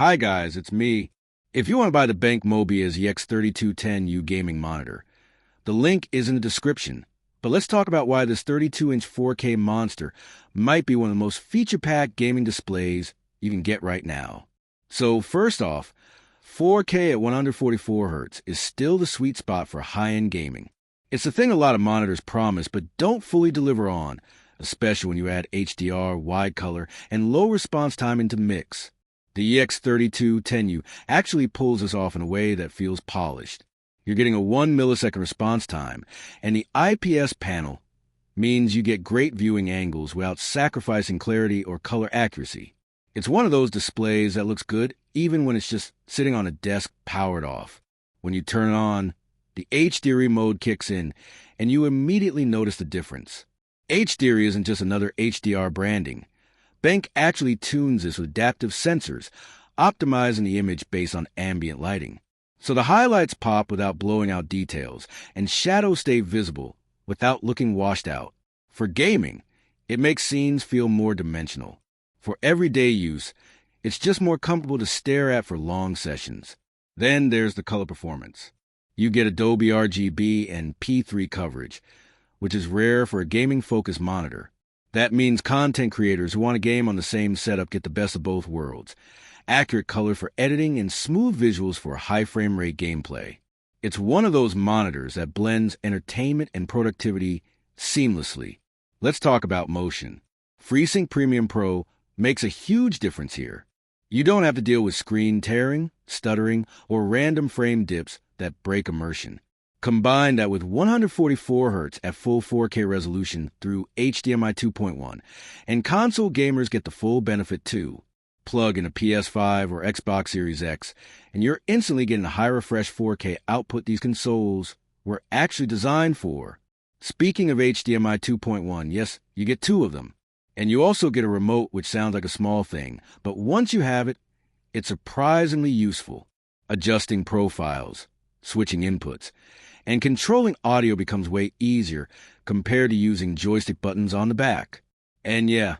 Hi guys, it's me. If you want to buy the BenQ MOBIUZ EX3210U gaming monitor, the link is in the description. But let's talk about why this 32-inch 4K monster might be one of the most feature-packed gaming displays you can get right now. So first off, 4K at 144 Hz is still the sweet spot for high-end gaming. It's the thing a lot of monitors promise but don't fully deliver on, especially when you add HDR, wide color, and low response time into mix. The EX3210U actually pulls this off in a way that feels polished. You're getting a 1 millisecond response time, and the IPS panel means you get great viewing angles without sacrificing clarity or color accuracy. It's one of those displays that looks good even when it's just sitting on a desk powered off. When you turn it on, the HDRi mode kicks in, and you immediately notice the difference. HDRi isn't just another HDR branding. BenQ actually tunes this with adaptive sensors, optimizing the image based on ambient lighting. So the highlights pop without blowing out details, and shadows stay visible without looking washed out. For gaming, it makes scenes feel more dimensional. For everyday use, it's just more comfortable to stare at for long sessions. Then there's the color performance. You get AdobeRGB and P3 coverage, which is rare for a gaming-focused monitor. That means content creators who want to game on the same setup get the best of both worlds. Accurate color for editing and smooth visuals for high frame rate gameplay. It's one of those monitors that blends entertainment and productivity seamlessly. Let's talk about motion. Freesync Premium Pro makes a huge difference here. You don't have to deal with screen tearing, stuttering, or random frame dips that break immersion. Combine that with 144 Hz at full 4K resolution through HDMI 2.1, and console gamers get the full benefit too. Plug in a PS5 or Xbox Series X, and you're instantly getting the high refresh 4K output these consoles were actually designed for. Speaking of HDMI 2.1, yes, you get two of them. And you also get a remote, which sounds like a small thing, but once you have it, it's surprisingly useful. Adjusting profiles, switching inputs, and controlling audio becomes way easier compared to using joystick buttons on the back. And yeah,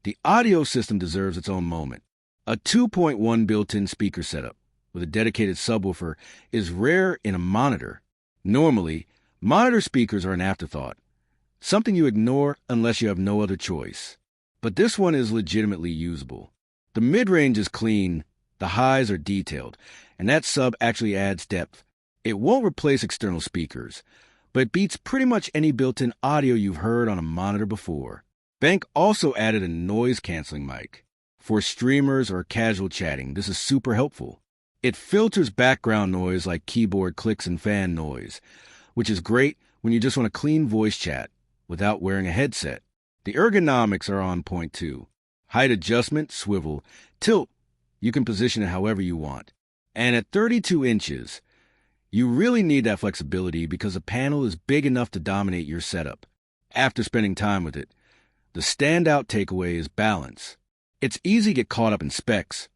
the audio system deserves its own moment. A 2.1 built-in speaker setup with a dedicated subwoofer is rare in a monitor. Normally, monitor speakers are an afterthought, something you ignore unless you have no other choice. But this one is legitimately usable. The mid-range is clean, the highs are detailed, and that sub actually adds depth. It won't replace external speakers, but it beats pretty much any built-in audio you've heard on a monitor before. BenQ also added a noise-canceling mic. For streamers or casual chatting, this is super helpful. It filters background noise like keyboard clicks and fan noise, which is great when you just want a clean voice chat without wearing a headset. The ergonomics are on point too. Height adjustment, swivel, tilt, you can position it however you want. And at 32 inches, you really need that flexibility because the panel is big enough to dominate your setup. After spending time with it, the standout takeaway is balance. It's easy to get caught up in specs.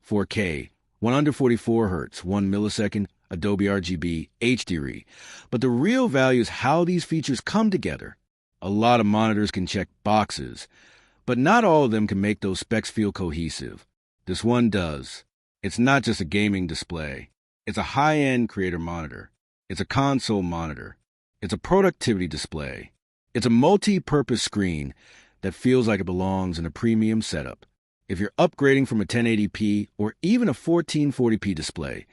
4K, 144 Hz, 1 millisecond, AdobeRGB, HDRi. But the real value is how these features come together. A lot of monitors can check boxes, but not all of them can make those specs feel cohesive. This one does. It's not just a gaming display. It's a high-end creator monitor. It's a console monitor. It's a productivity display. It's a multi-purpose screen that feels like it belongs in a premium setup. If you're upgrading from a 1080p or even a 1440p display,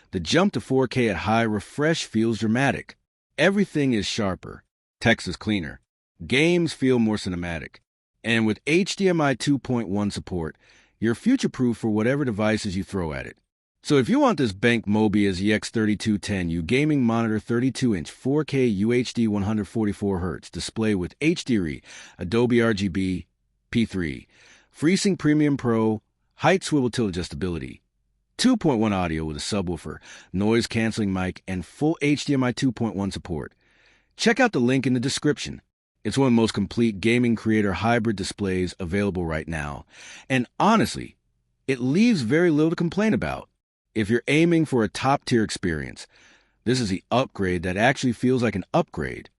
the jump to 4K at high refresh feels dramatic. Everything is sharper. Text is cleaner. Games feel more cinematic. And with HDMI 2.1 support, you're future-proof for whatever devices you throw at it. So if you want this BenQ MOBIUZ EX3210U gaming monitor 32-inch 4K UHD 144 Hz display with HDRi, AdobeRGB, P3, Freesync Premium Pro, height swivel tilt adjustability, 2.1 audio with a subwoofer, noise-canceling mic, and full HDMI 2.1 support, check out the link in the description. It's one of the most complete gaming creator hybrid displays available right now. And honestly, it leaves very little to complain about. If you're aiming for a top-tier experience, this is the upgrade that actually feels like an upgrade.